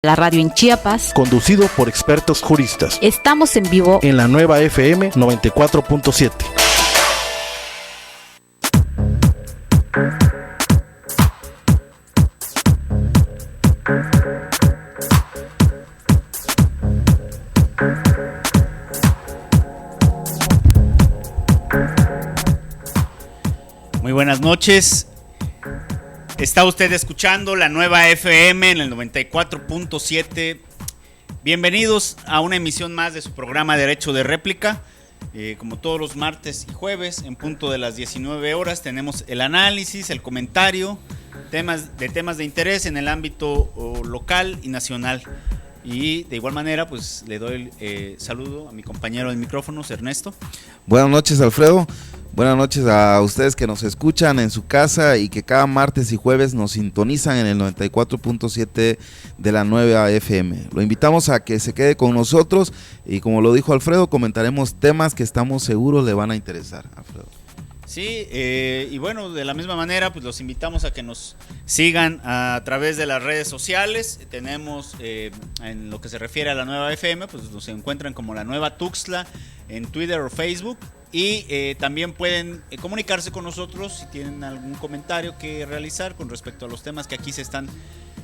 La radio en Chiapas, conducido por expertos juristas. Estamos en vivo en la nueva FM 94.7. Muy buenas noches. Está usted escuchando la nueva FM en el 94.7. Bienvenidos a una emisión más de su programa Derecho de Réplica. Como todos los martes y jueves, en punto de las 19 horas, tenemos el análisis, el comentario, temas de interés en el ámbito local y nacional. Y de igual manera, pues le doy el saludo a mi compañero de micrófonos, Ernesto. Buenas noches, Alfredo. Buenas noches a ustedes que nos escuchan en su casa y que cada martes y jueves nos sintonizan en el 94.7 de la nueva FM. Lo invitamos a que se quede con nosotros y, como lo dijo Alfredo, comentaremos temas que estamos seguros le van a interesar, Alfredo. Sí, y bueno, de la misma manera, pues los invitamos a que nos sigan a través de las redes sociales. Tenemos, en lo que se refiere a la nueva FM, pues nos encuentran como la nueva Tuxtla en Twitter o Facebook. Y también pueden comunicarse con nosotros si tienen algún comentario que realizar con respecto a los temas que aquí se están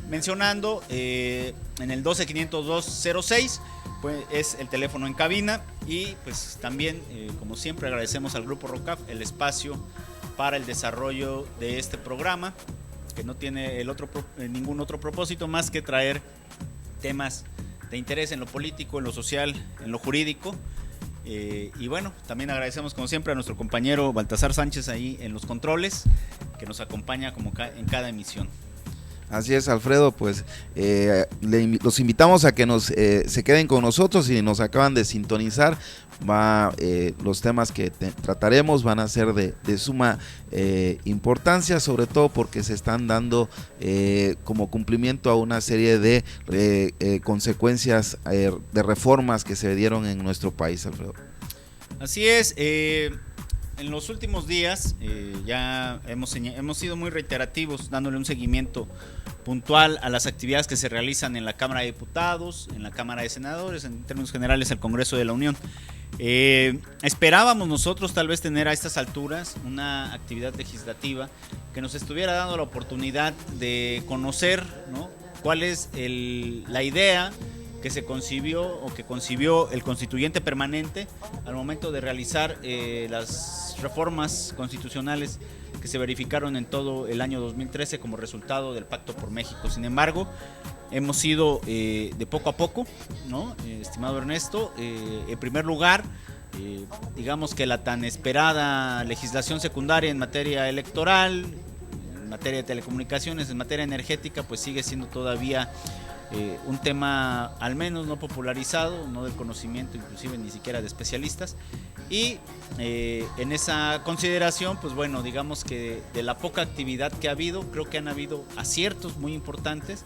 mencionando. En el 12-502-06 pues, es el teléfono en cabina. Y pues también, como siempre, agradecemos al Grupo ROCAF el espacio para el desarrollo de este programa, que no tiene ningún otro propósito más que traer temas de interés en lo político, en lo social, en lo jurídico. Y bueno, también agradecemos como siempre a nuestro compañero Baltasar Sánchez ahí en los controles, que nos acompaña como en cada emisión. Así es, Alfredo, pues los invitamos a que se queden con nosotros. Si nos acaban de sintonizar, los temas que trataremos van a ser de suma importancia, sobre todo porque se están dando como cumplimiento a una serie de consecuencias de reformas que se dieron en nuestro país, Alfredo. Así es. En los últimos días ya hemos sido muy reiterativos, dándole un seguimiento puntual a las actividades que se realizan en la Cámara de Diputados, en la Cámara de Senadores, en términos generales el Congreso de la Unión. Esperábamos nosotros tal vez tener a estas alturas una actividad legislativa que nos estuviera dando la oportunidad de conocer, ¿no?, cuál es la idea que se concibió o que concibió el constituyente permanente al momento de realizar las reformas constitucionales que se verificaron en todo el año 2013 como resultado del Pacto por México. Sin embargo, hemos ido de poco a poco, ¿no?, estimado Ernesto. En primer lugar, digamos que la tan esperada legislación secundaria en materia electoral, en materia de telecomunicaciones, en materia energética, pues sigue siendo todavía un tema al menos no popularizado, no del conocimiento inclusive ni siquiera de especialistas. Y en esa consideración, pues bueno, digamos que de la poca actividad que ha habido, creo que han habido aciertos muy importantes,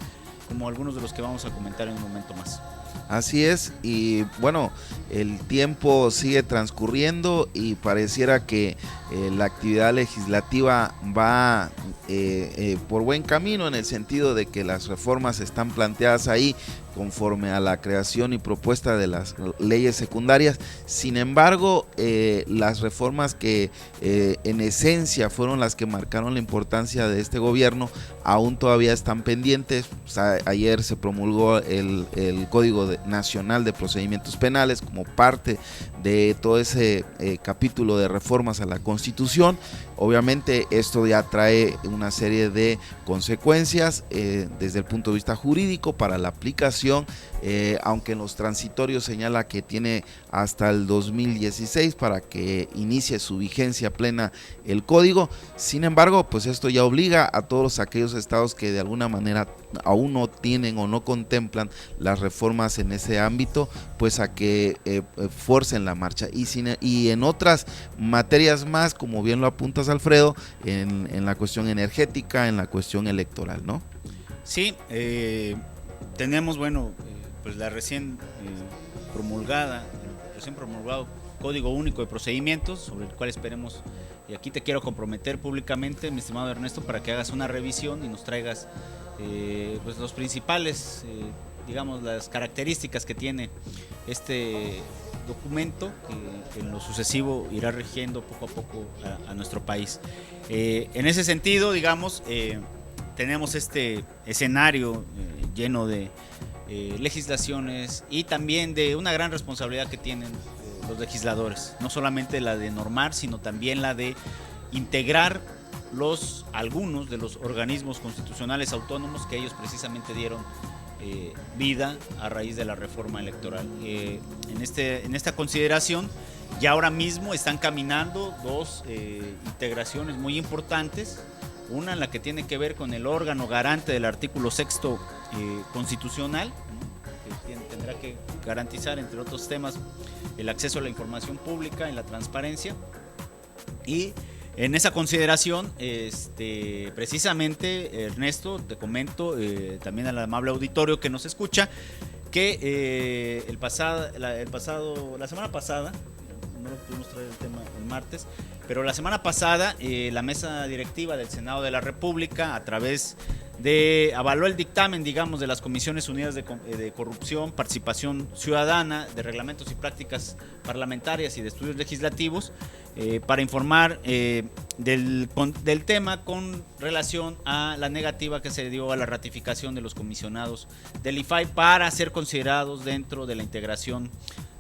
como algunos de los que vamos a comentar en un momento más. Así es, y bueno, el tiempo sigue transcurriendo y pareciera que la actividad legislativa va por buen camino, en el sentido de que las reformas están planteadas ahí conforme a la creación y propuesta de las leyes secundarias. Sin embargo, las reformas que en esencia fueron las que marcaron la importancia de este gobierno aún todavía están pendientes. O sea, ayer se promulgó el Código Nacional de Procedimientos Penales como parte de todo ese capítulo de reformas a la Constitución. Obviamente esto ya trae una serie de consecuencias desde el punto de vista jurídico para la aplicación, aunque en los transitorios señala que tiene hasta el 2016 para que inicie su vigencia plena el código. Sin embargo, pues esto ya obliga a todos aquellos estados que de alguna manera aún no tienen o no contemplan las reformas en ese ámbito, pues a que forcen la marcha. Y en otras materias más, como bien lo apuntas, Alfredo, en la cuestión energética, en la cuestión electoral, ¿no? Sí, tenemos, bueno, pues la recién promulgado Código Único de Procedimientos, sobre el cual esperemos, y aquí te quiero comprometer públicamente, mi estimado Ernesto, para que hagas una revisión y nos traigas pues los principales digamos, las características que tiene este documento que en lo sucesivo irá rigiendo poco a poco a nuestro país. En ese sentido, digamos, tenemos este escenario lleno de legislaciones y también de una gran responsabilidad que tienen los legisladores, no solamente la de normar, sino también la de integrar algunos de los organismos constitucionales autónomos que ellos precisamente dieron vida a raíz de la reforma electoral. En esta consideración, ya ahora mismo están caminando dos integraciones muy importantes. Una en la que tiene que ver con el órgano garante del artículo 6º constitucional, ¿no? Que tendrá que garantizar, entre otros temas, el acceso a la información pública en la transparencia. Y en esa consideración, precisamente, Ernesto, te comento, también al amable auditorio que nos escucha, que la semana pasada, no lo pudimos traer el tema el martes, pero la semana pasada la mesa directiva del Senado de la República, a través avaló el dictamen, digamos, de las Comisiones Unidas de Corrupción, Participación Ciudadana, de Reglamentos y Prácticas Parlamentarias y de Estudios Legislativos, para informar del tema con relación a la negativa que se dio a la ratificación de los comisionados del IFAI para ser considerados dentro de la integración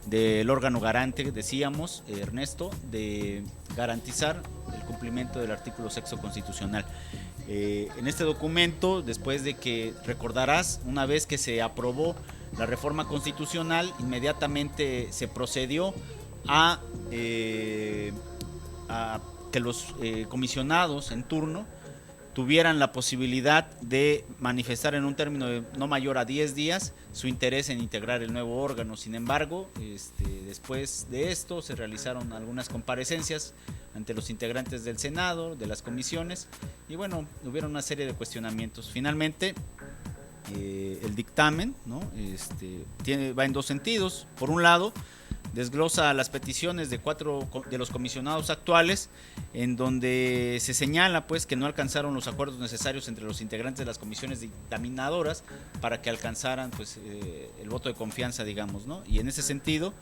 del órgano garante, decíamos, Ernesto, de garantizar el cumplimiento del artículo 6º constitucional. En este documento, después de que, recordarás, una vez que se aprobó la reforma constitucional, inmediatamente se procedió a que los comisionados en turno tuvieran la posibilidad de manifestar en un término de no mayor a 10 días su interés en integrar el nuevo órgano. Sin embargo, después de esto se realizaron algunas comparecencias ante los integrantes del Senado, de las comisiones, y bueno, hubieron una serie de cuestionamientos. Finalmente, el dictamen, ¿no? Va en dos sentidos. Por un lado, desglosa las peticiones de 4 de los comisionados actuales, en donde se señala pues que no alcanzaron los acuerdos necesarios entre los integrantes de las comisiones dictaminadoras para que alcanzaran pues el voto de confianza, digamos, ¿no? Y en ese sentido,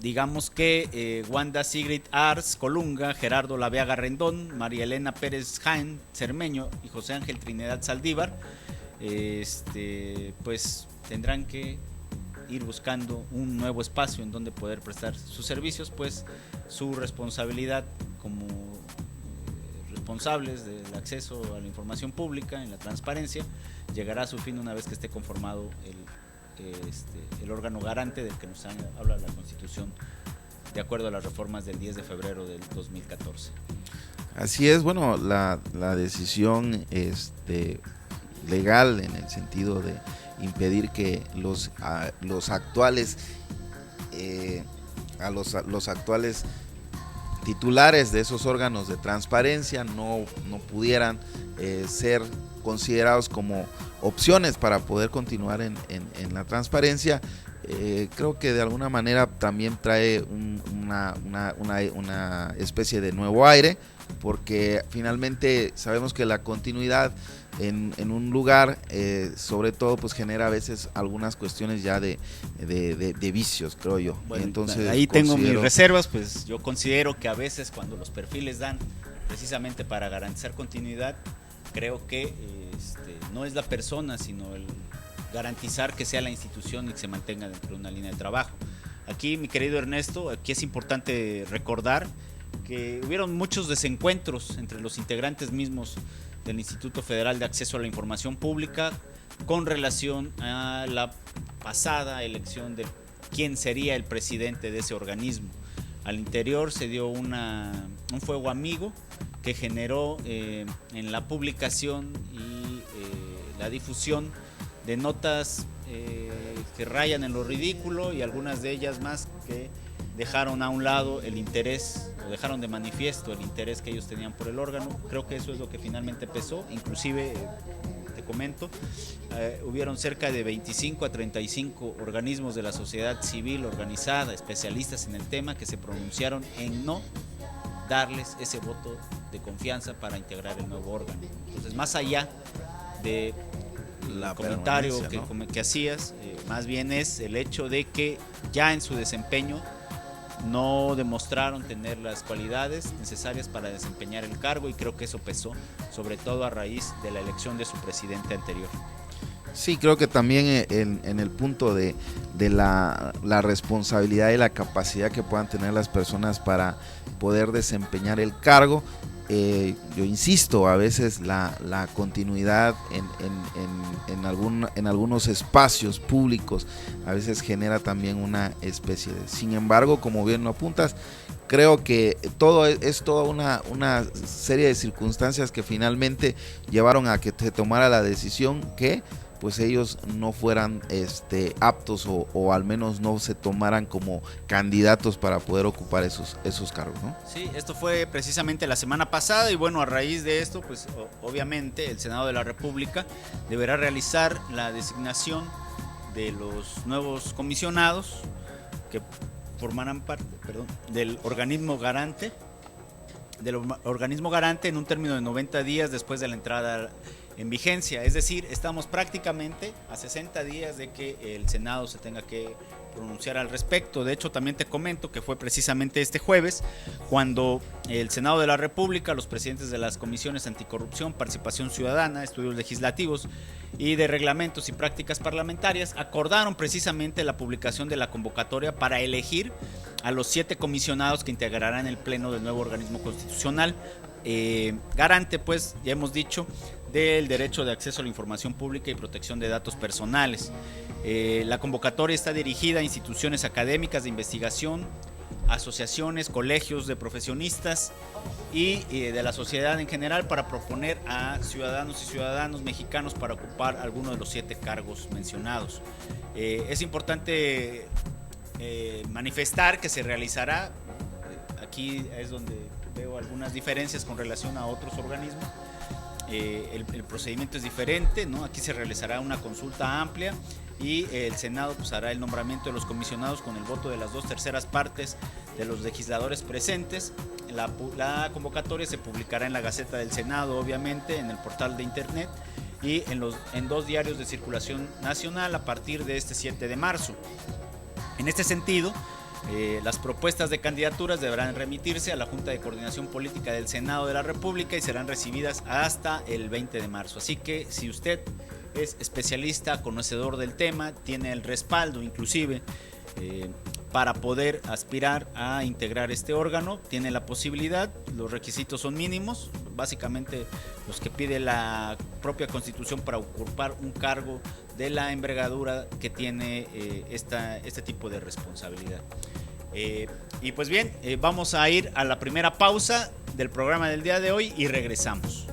digamos que Wanda Sigrid Ars Colunga, Gerardo Laveaga Rendón, María Elena Pérez Jaén Cermeño y José Ángel Trinidad Saldívar, pues tendrán que ir buscando un nuevo espacio en donde poder prestar sus servicios, pues su responsabilidad como responsables del acceso a la información pública, en la transparencia, llegará a su fin una vez que esté conformado el órgano garante del que nos habla la Constitución, de acuerdo a las reformas del 10 de febrero del 2014. Así es, bueno, la decisión legal en el sentido de impedir que los actuales titulares de esos órganos de transparencia no pudieran ser considerados como opciones para poder continuar en la transparencia. Creo que de alguna manera también trae una especie de nuevo aire, porque finalmente sabemos que la continuidad en un lugar, sobre todo, pues genera a veces algunas cuestiones ya de vicios, creo yo. Bueno, entonces ahí tengo mis reservas, pues yo considero que a veces cuando los perfiles dan precisamente para garantizar continuidad, creo que no es la persona, sino el garantizar que sea la institución y que se mantenga dentro de una línea de trabajo. Aquí, mi querido Ernesto, aquí es importante recordar que hubieron muchos desencuentros entre los integrantes mismos del Instituto Federal de Acceso a la Información Pública con relación a la pasada elección de quién sería el presidente de ese organismo. Al interior se dio un fuego amigo que generó en la publicación y la difusión de notas que rayan en lo ridículo, y algunas de ellas más que dejaron a un lado el interés, o dejaron de manifiesto el interés que ellos tenían por el órgano. Creo que eso es lo que finalmente pesó. Inclusive, te comento, hubieron cerca de 25 a 35 organismos de la sociedad civil organizada, especialistas en el tema, que se pronunciaron en no darles ese voto de confianza para integrar el nuevo órgano. Entonces, más allá de comentario permanencia, ¿no? que hacías, más bien es el hecho de que ya en su desempeño no demostraron tener las cualidades necesarias para desempeñar el cargo, y creo que eso pesó, sobre todo a raíz de la elección de su presidente anterior. Sí, creo que también en el punto de la responsabilidad y la capacidad que puedan tener las personas para poder desempeñar el cargo, yo insisto, a veces la continuidad en algunos espacios públicos a veces genera también una especie de... Sin embargo, como bien lo apuntas, creo que todo es toda una serie de circunstancias que finalmente llevaron a que se tomara la decisión que pues ellos no fueran aptos o al menos no se tomaran como candidatos para poder ocupar esos cargos, ¿no? Sí, esto fue precisamente la semana pasada, y bueno, a raíz de esto, pues obviamente el Senado de la República deberá realizar la designación de los nuevos comisionados que formarán parte, del organismo garante en un término de 90 días después de la entrada en vigencia. Es decir, estamos prácticamente a 60 días de que el Senado se tenga que pronunciar al respecto. De hecho, también te comento que fue precisamente este jueves cuando el Senado de la República, los presidentes de las comisiones anticorrupción, participación ciudadana, estudios legislativos y de reglamentos y prácticas parlamentarias acordaron precisamente la publicación de la convocatoria para elegir a los 7 comisionados que integrarán el pleno del nuevo organismo constitucional, garante, pues, ya hemos dicho, del derecho de acceso a la información pública y protección de datos personales. La convocatoria está dirigida a instituciones académicas de investigación, asociaciones, colegios de profesionistas y de la sociedad en general para proponer a ciudadanos y ciudadanos mexicanos para ocupar alguno de los 7 cargos mencionados. Es importante manifestar que se realizará, aquí es donde veo algunas diferencias con relación a otros organismos. El procedimiento es diferente, ¿no? Aquí se realizará una consulta amplia y el Senado pues hará el nombramiento de los comisionados con el voto de las 2/3 partes de los legisladores presentes. La convocatoria se publicará en la Gaceta del Senado, obviamente, en el portal de internet y en 2 diarios de circulación nacional a partir de este 7 de marzo. En este sentido, las propuestas de candidaturas deberán remitirse a la Junta de Coordinación Política del Senado de la República y serán recibidas hasta el 20 de marzo. Así que si usted es especialista, conocedor del tema, tiene el respaldo inclusive para poder aspirar a integrar este órgano, tiene la posibilidad. Los requisitos son mínimos, básicamente los que pide la propia Constitución para ocupar un cargo de la envergadura que tiene este tipo de responsabilidad. Y pues bien, vamos a ir a la primera pausa del programa del día de hoy y regresamos.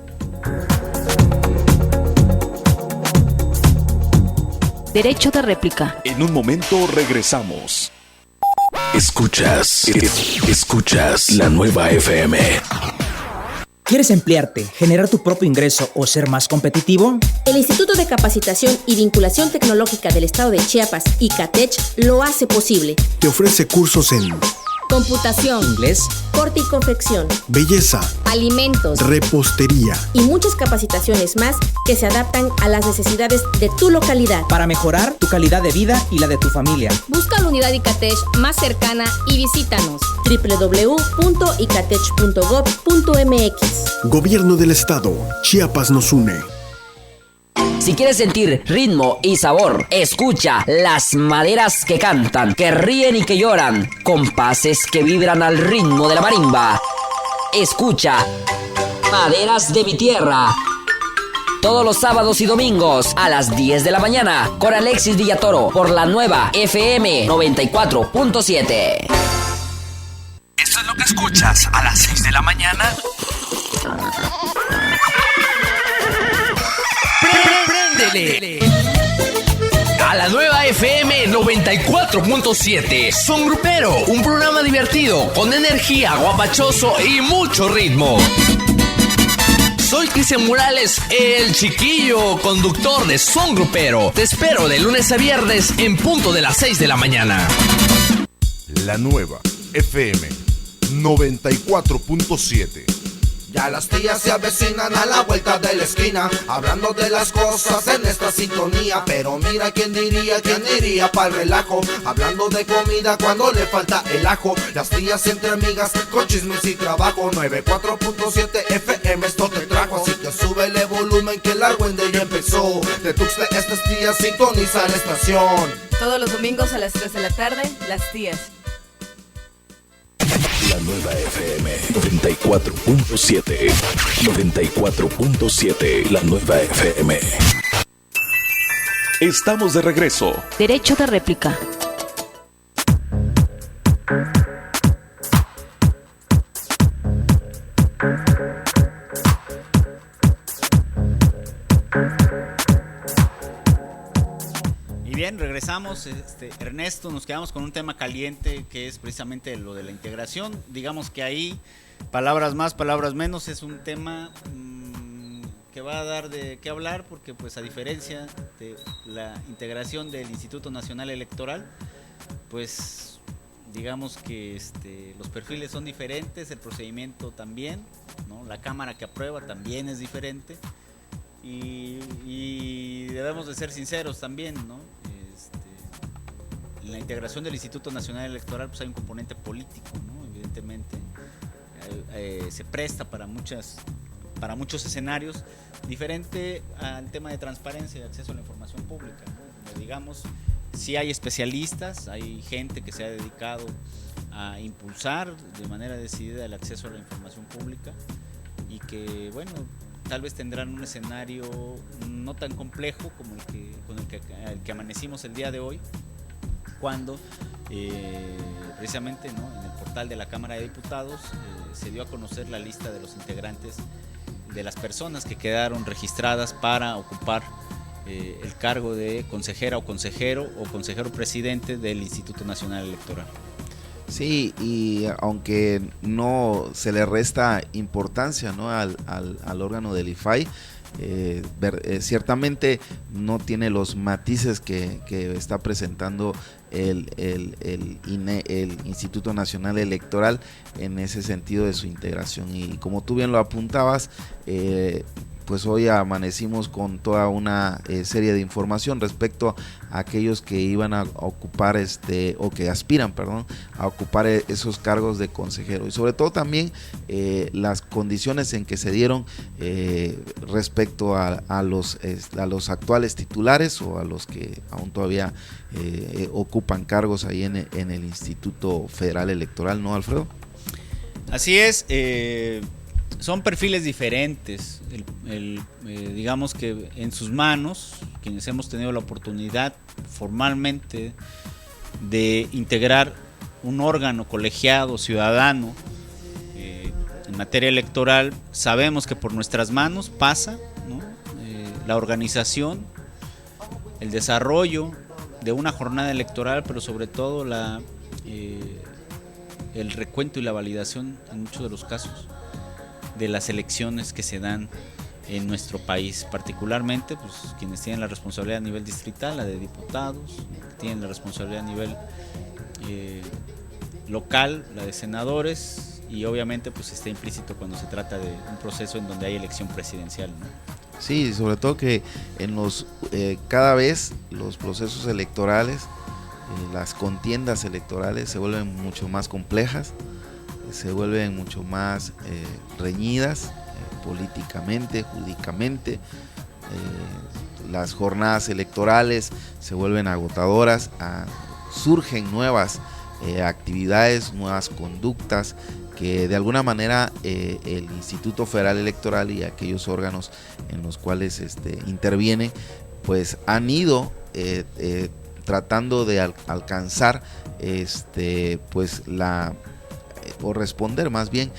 Derecho de réplica. En un momento regresamos. Escuchas la nueva FM. ¿Quieres emplearte, generar tu propio ingreso o ser más competitivo? El Instituto de Capacitación y Vinculación Tecnológica del Estado de Chiapas, ICATECH, lo hace posible. Te ofrece cursos en computación, inglés, corte y confección, belleza, alimentos, repostería y muchas capacitaciones más que se adaptan a las necesidades de tu localidad. Para mejorar tu calidad de vida y la de tu familia. Busca la unidad ICATECH más cercana y visítanos. www.icatech.gov.mx. Gobierno del Estado. Chiapas nos une. Si quieres sentir ritmo y sabor, escucha las maderas que cantan, que ríen y que lloran, compases que vibran al ritmo de la marimba. Escucha Maderas de mi Tierra. Todos los sábados y domingos a las 10 de la mañana con Alexis Villatoro por la nueva FM 94.7. Esto es lo que escuchas a las 6 de la mañana. ¡Préndele! A la nueva FM 94.7. Son Grupero, un programa divertido, con energía, guapachoso y mucho ritmo. Soy Cristian Morales, el chiquillo conductor de Son Grupero. Te espero de lunes a viernes en punto de las 6 de la mañana. La nueva FM 94.7. Ya las tías se avecinan a la vuelta de la esquina, hablando de las cosas en esta sintonía. Pero mira quién diría pa'l relajo, hablando de comida cuando le falta el ajo. Las tías entre amigas con chismes y trabajo. 94.7 FM esto te trajo, así que súbele volumen que el argüende ya empezó. De Tuxtla estas tías sintoniza la estación. Todos los domingos a las 3 de la tarde, las tías. La nueva FM 94.7. 94.7. La nueva FM. Estamos de regreso. Derecho de réplica. Y bien, regresamos, Ernesto, nos quedamos con un tema caliente que es precisamente lo de la integración. Digamos que ahí, palabras más, palabras menos, es un tema que va a dar de qué hablar, porque pues a diferencia de la integración del Instituto Nacional Electoral, pues digamos que los perfiles son diferentes, el procedimiento también, ¿no? La cámara que aprueba también es diferente. Y debemos de ser sinceros también, ¿no? En la integración del Instituto Nacional Electoral pues hay un componente político, ¿no? Evidentemente se presta para muchos escenarios, diferente al tema de transparencia y acceso a la información pública, ¿no? Donde, digamos, sí hay especialistas, hay gente que se ha dedicado a impulsar de manera decidida el acceso a la información pública y que, bueno, tal vez tendrán un escenario no tan complejo como el que amanecimos el día de hoy, cuando precisamente, ¿no?, en el portal de la Cámara de Diputados se dio a conocer la lista de los integrantes, de las personas que quedaron registradas para ocupar el cargo de consejera o consejero presidente del Instituto Nacional Electoral. Sí, y aunque no se le resta importancia, ¿no?, al órgano del IFAI, ciertamente no tiene los matices que está presentando el Instituto Nacional Electoral en ese sentido de su integración. Y como tú bien lo apuntabas, pues hoy amanecimos con toda una serie de información respecto a aquellos que iban a ocupar o que aspiran, a ocupar esos cargos de consejero, y sobre todo también las condiciones en que se dieron respecto a los actuales titulares o a los que aún todavía ocupan cargos ahí en el Instituto Federal Electoral, ¿no, Alfredo? Así es. Son perfiles diferentes, digamos que en sus manos, quienes hemos tenido la oportunidad formalmente de integrar un órgano colegiado, ciudadano, en materia electoral, sabemos que por nuestras manos pasa, ¿no?, la organización, el desarrollo de una jornada electoral, pero sobre todo el recuento y la validación en muchos de los casos de las elecciones que se dan en nuestro país, particularmente pues quienes tienen la responsabilidad a nivel distrital, la de diputados, tienen la responsabilidad a nivel local, la de senadores, y obviamente pues está implícito cuando se trata de un proceso en donde hay elección presidencial, ¿no? Sí, sobre todo que cada vez los procesos electorales, las contiendas electorales se vuelven mucho más complejas, se vuelven mucho más reñidas políticamente, jurídicamente. Las jornadas electorales se vuelven agotadoras, surgen nuevas actividades, nuevas conductas que de alguna manera el Instituto Federal Electoral y aquellos órganos en los cuales intervienen pues han ido tratando de alcanzar pues o responder más bien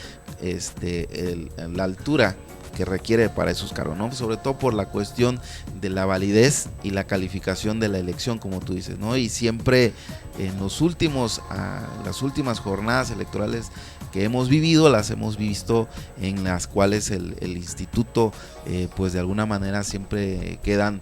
la altura que requiere para esos cargos, ¿no? Sobre todo por la cuestión de la validez y la calificación de la elección, como tú dices, ¿no? Y siempre en las últimas jornadas electorales que hemos vivido, las hemos visto en las cuales el instituto pues de alguna manera siempre quedan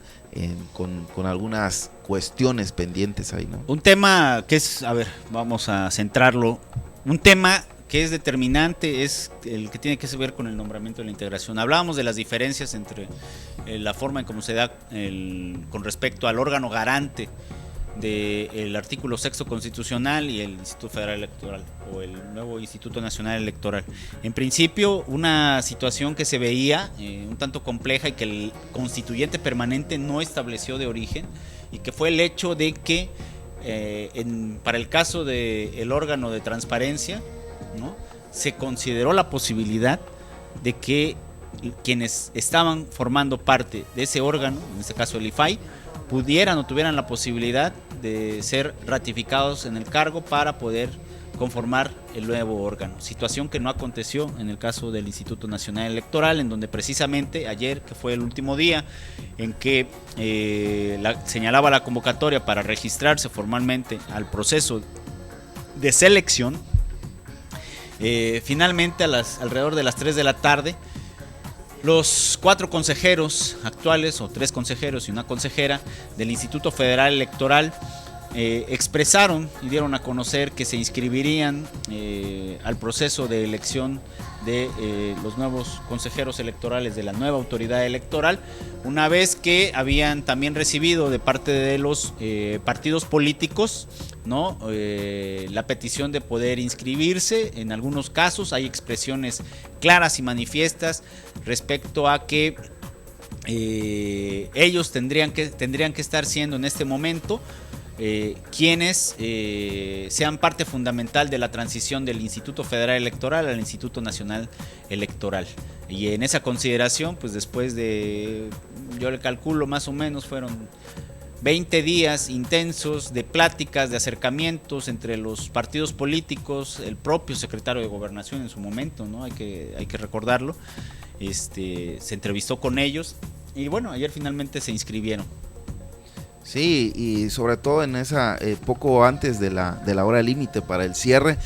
con algunas cuestiones pendientes ahí, ¿no? Un tema que es, vamos a centrarlo, un tema que es determinante es el que tiene que ver con el nombramiento de la integración. Hablábamos de las diferencias entre la forma en cómo se da con respecto al órgano garante del artículo 6º constitucional y el Instituto Federal Electoral o el nuevo Instituto Nacional Electoral. En principio, una situación que se veía un tanto compleja y que el constituyente permanente no estableció de origen, y que fue el hecho de que para el caso del órgano de transparencia, ¿no?, se consideró la posibilidad de que quienes estaban formando parte de ese órgano, en este caso el IFAI, pudieran o tuvieran la posibilidad de ser ratificados en el cargo para poder conformar el nuevo órgano. Situación que no aconteció en el caso del Instituto Nacional Electoral, en donde precisamente ayer, que fue el último día en que señalaba la convocatoria para registrarse formalmente al proceso de selección, finalmente alrededor de las 3 de la tarde, los 4 consejeros actuales, o 3 consejeros y una consejera del Instituto Federal Electoral, expresaron y dieron a conocer que se inscribirían al proceso de elección de los nuevos consejeros electorales de la nueva autoridad electoral, una vez que habían también recibido de parte de los partidos políticos, ¿no?, la petición de poder inscribirse. En algunos casos hay expresiones claras y manifiestas respecto a que ellos tendrían que estar siendo en este momento quienes sean parte fundamental de la transición del Instituto Federal Electoral al Instituto Nacional Electoral. Y en esa consideración, pues después de, yo le calculo más o menos, fueron 20 días intensos de pláticas, de acercamientos entre los partidos políticos, el propio secretario de Gobernación en su momento, ¿no?, hay que recordarlo, se entrevistó con ellos y bueno, ayer finalmente se inscribieron. Sí, y sobre todo en esa poco antes de la hora límite para el cierre,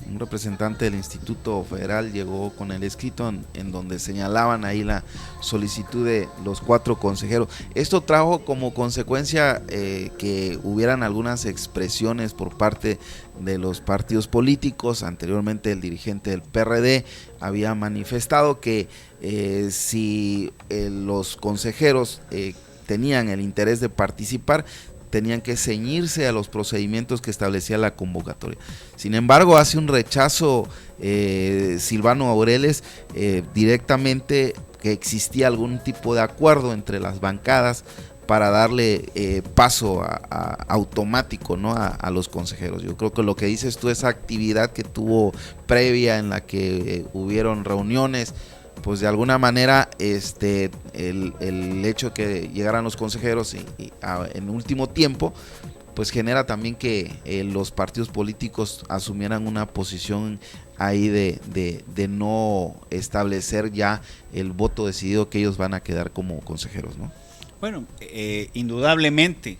un representante del Instituto Federal llegó con el escrito en donde señalaban ahí la solicitud de los 4 consejeros. Esto trajo como consecuencia que hubieran algunas expresiones por parte de los partidos políticos. Anteriormente el dirigente del PRD había manifestado que si los consejeros tenían el interés de participar, tenían que ceñirse a los procedimientos que establecía la convocatoria. Sin embargo, hace un rechazo Silvano Aureles directamente que existía algún tipo de acuerdo entre las bancadas para darle paso automático, ¿no?, a los consejeros. Yo creo que lo que dices tú, esa actividad que tuvo previa en la que hubieron reuniones, pues de alguna manera el hecho de que llegaran los consejeros en último tiempo, pues genera también que los partidos políticos asumieran una posición ahí de no establecer ya el voto decidido que ellos van a quedar como consejeros, ¿no? Bueno, indudablemente,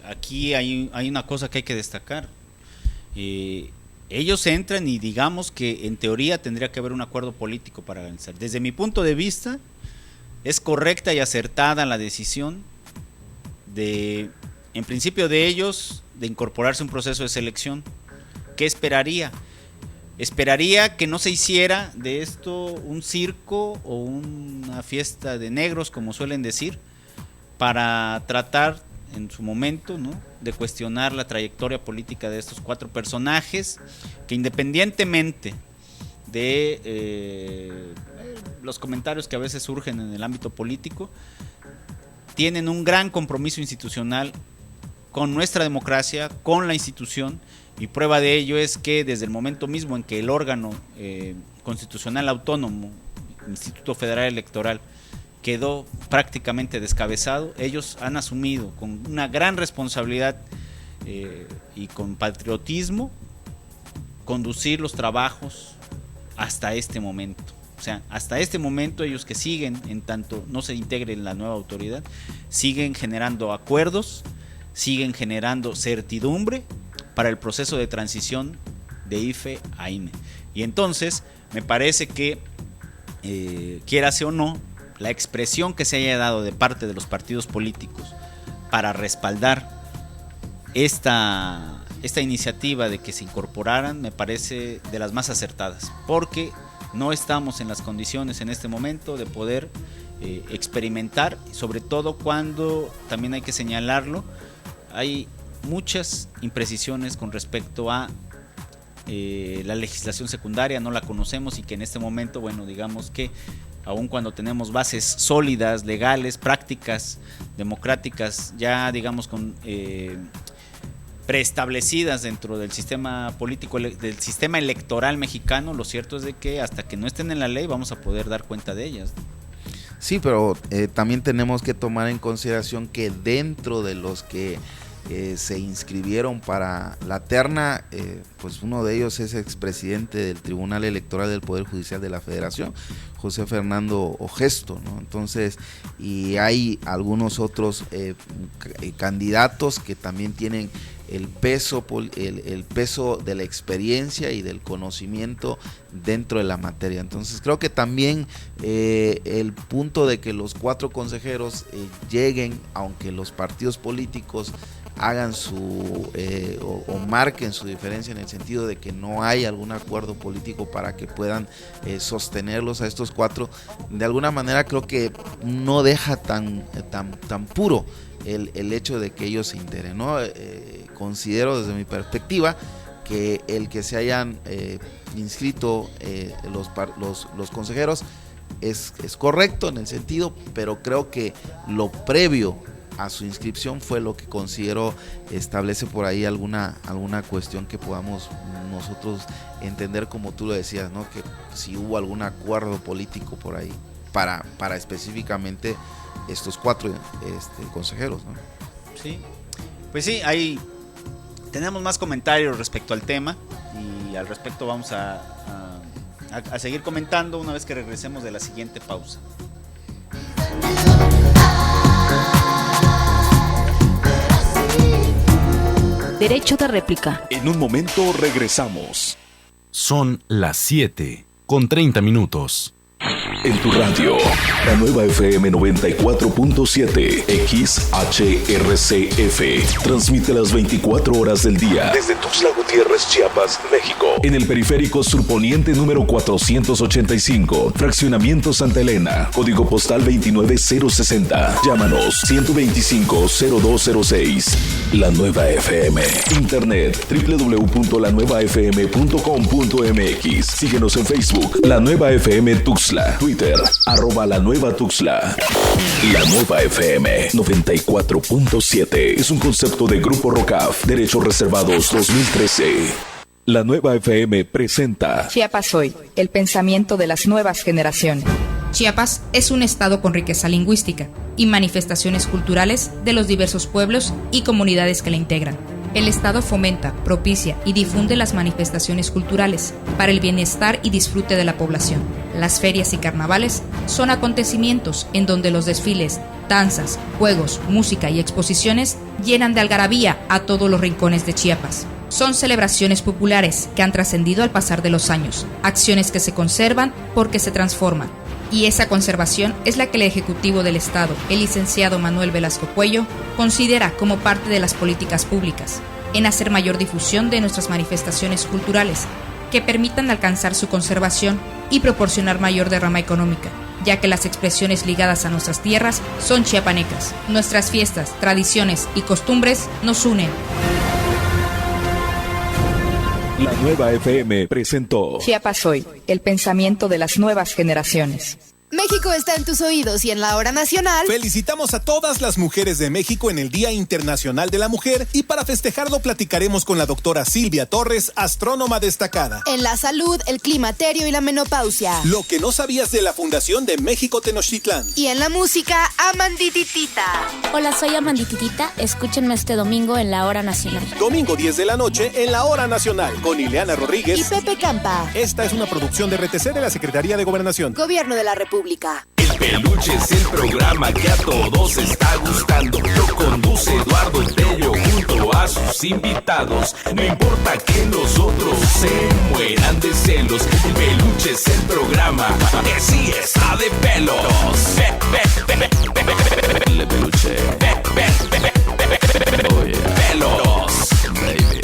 aquí hay una cosa que hay que destacar. Ellos entran y digamos que en teoría tendría que haber un acuerdo político para avanzar. Desde mi punto de vista, es correcta y acertada la decisión en principio de ellos, de incorporarse a un proceso de selección. ¿Qué esperaría? Esperaría que no se hiciera de esto un circo o una fiesta de negros, como suelen decir, para tratar en su momento, ¿no?, de cuestionar la trayectoria política de estos 4 personajes que, independientemente de los comentarios que a veces surgen en el ámbito político, tienen un gran compromiso institucional con nuestra democracia, con la institución, y prueba de ello es que desde el momento mismo en que el órgano constitucional autónomo, Instituto Federal Electoral, quedó prácticamente descabezado, ellos han asumido con una gran responsabilidad y con patriotismo conducir los trabajos hasta este momento. O sea, hasta este momento ellos que siguen, en tanto no se integre en la nueva autoridad, siguen generando acuerdos, siguen generando certidumbre para el proceso de transición de IFE a INE. Y entonces me parece que, quiérase o no, la expresión que se haya dado de parte de los partidos políticos para respaldar esta esta iniciativa de que se incorporaran me parece de las más acertadas, porque no estamos en las condiciones en este momento de poder experimentar, sobre todo cuando, también hay que señalarlo, hay muchas imprecisiones con respecto a la legislación secundaria, no la conocemos, y que en este momento, bueno, digamos que aun cuando tenemos bases sólidas, legales, prácticas, democráticas, ya digamos con preestablecidas dentro del sistema político, del sistema electoral mexicano, lo cierto es de que hasta que no estén en la ley vamos a poder dar cuenta de ellas. Sí, pero también tenemos que tomar en consideración que dentro de los que se inscribieron para la terna, pues uno de ellos es expresidente del Tribunal Electoral del Poder Judicial de la Federación, José Fernando Ogesto, ¿no? Entonces, y hay algunos otros candidatos que también tienen el peso de la experiencia y del conocimiento dentro de la materia. Entonces creo que también el punto de que los 4 consejeros lleguen, aunque los partidos políticos hagan o marquen su diferencia en el sentido de que no hay algún acuerdo político para que puedan sostenerlos a estos 4, de alguna manera creo que no deja tan puro el hecho de que ellos se integren, ¿no? Considero desde mi perspectiva que el que se hayan inscrito los consejeros es correcto en el sentido, pero creo que lo previo a su inscripción fue lo que considero establece por ahí alguna cuestión que podamos nosotros entender, como tú lo decías, ¿no? Que si hubo algún acuerdo político por ahí para específicamente estos 4 consejeros, ¿no? Sí, pues sí, ahí tenemos más comentarios respecto al tema, y al respecto vamos a seguir comentando una vez que regresemos de la siguiente pausa. Derecho de réplica. En un momento regresamos. Son las 7:30. En tu radio, la nueva FM 94.7 XHRCF transmite las 24 horas del día desde Tuxtla Gutiérrez, Chiapas, México. En el periférico surponiente número 485, fraccionamiento Santa Elena, código postal 29060. Llámanos 125-0206. La nueva FM. Internet www.lanuevafm.com.mx. Síguenos en Facebook, La Nueva FM Tuxtla. Twitter, @La Nueva Tuxtla. La Nueva FM 94.7 es un concepto de Grupo Rocaf, Derechos Reservados 2013. La Nueva FM presenta Chiapas Hoy, el pensamiento de las nuevas generaciones. Chiapas es un estado con riqueza lingüística y manifestaciones culturales de los diversos pueblos y comunidades que la integran. El Estado fomenta, propicia y difunde las manifestaciones culturales para el bienestar y disfrute de la población. Las ferias y carnavales son acontecimientos en donde los desfiles, danzas, juegos, música y exposiciones llenan de algarabía a todos los rincones de Chiapas. Son celebraciones populares que han trascendido al pasar de los años, acciones que se conservan porque se transforman. Y esa conservación es la que el Ejecutivo del Estado, el licenciado Manuel Velasco Cuello, considera como parte de las políticas públicas, en hacer mayor difusión de nuestras manifestaciones culturales, que permitan alcanzar su conservación y proporcionar mayor derrama económica, ya que las expresiones ligadas a nuestras tierras son chiapanecas. Nuestras fiestas, tradiciones y costumbres nos unen. La Nueva FM presentó Chiapas Hoy, el pensamiento de las nuevas generaciones. México está en tus oídos y en la hora nacional. Felicitamos a todas las mujeres de México en el Día Internacional de la Mujer, y para festejarlo platicaremos con la doctora Silvia Torres, astrónoma destacada. En la salud, el climaterio y la menopausia. Lo que no sabías de la Fundación de México Tenochtitlán. Y en la música, Amandititita. Hola, soy Amandititita. Escúchenme este domingo en la hora nacional. Domingo 10 de la noche en la hora nacional con Ileana Rodríguez y Pepe Campa. Esta es una producción de RTC de la Secretaría de Gobernación. Gobierno de la República. El Peluche es el programa que a todos está gustando. Lo conduce Eduardo Tello junto a sus invitados. No importa que los otros se mueran de celos, el Peluche es el programa que sí está de pelos. El Peluche. Oh yeah. Pelos, baby.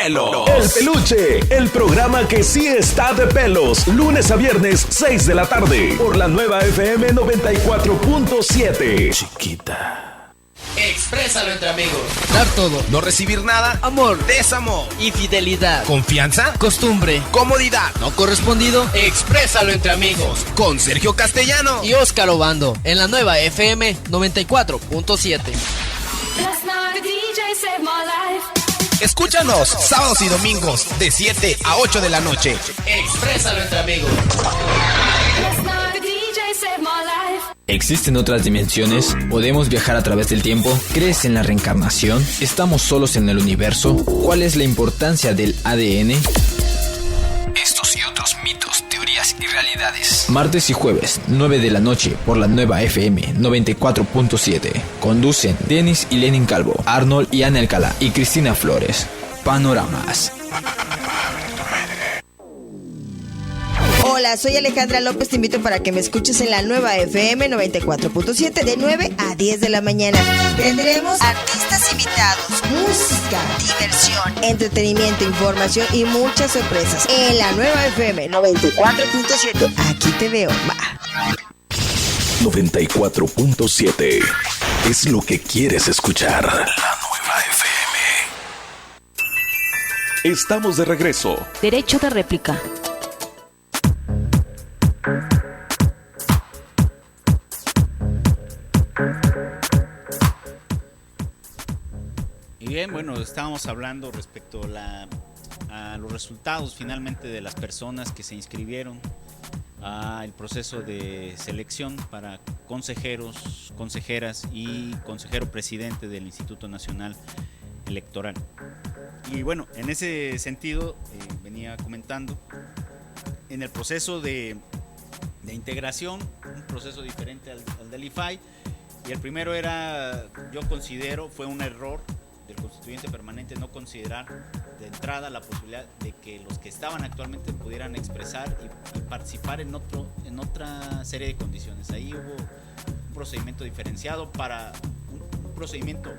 pelo. El Peluche, el programa que sí está de pelos. Lunes a viernes, 6 de la tarde. Por la Nueva FM 94.7. Chiquita. Exprésalo entre amigos. Dar todo, no recibir nada. Amor, desamor, infidelidad, confianza, costumbre, comodidad, no correspondido. Exprésalo entre amigos. Con Sergio Castellano y Óscar Obando. En la Nueva FM 94.7. Escúchanos sábados y domingos de 7 a 8 de la noche. Exprésalo entre amigos. ¿Existen otras dimensiones? ¿Podemos viajar a través del tiempo? ¿Crees en la reencarnación? ¿Estamos solos en el universo? ¿Cuál es la importancia del ADN? Estos y otros mitos, teorías y realidades. Martes y jueves, 9 de la noche, por la Nueva FM 94.7. Conducen Denis y Lenin Calvo, Arnold y Ana Alcalá y Cristina Flores. Panoramas. Hola, soy Alejandra López, te invito para que me escuches en la Nueva FM 94.7 de 9 a 10 de la mañana. Tendremos artistas invitados, música, diversión, entretenimiento, información y muchas sorpresas. En la Nueva FM 94.7, aquí te veo, va. 94.7 es lo que quieres escuchar. La Nueva FM. Estamos de regreso. Derecho de réplica. Y bien, bueno, estábamos hablando respecto a los resultados finalmente de las personas que se inscribieron al proceso de selección para consejeros, consejeras y consejero presidente del Instituto Nacional Electoral. Y bueno, en ese sentido, venía comentando, en el proceso de integración, un proceso diferente al del IFAI, y el primero era, yo considero, fue un error del constituyente permanente no considerar de entrada la posibilidad de que los que estaban actualmente pudieran expresar y participar en otra serie de condiciones. Ahí hubo un procedimiento diferenciado para un procedimiento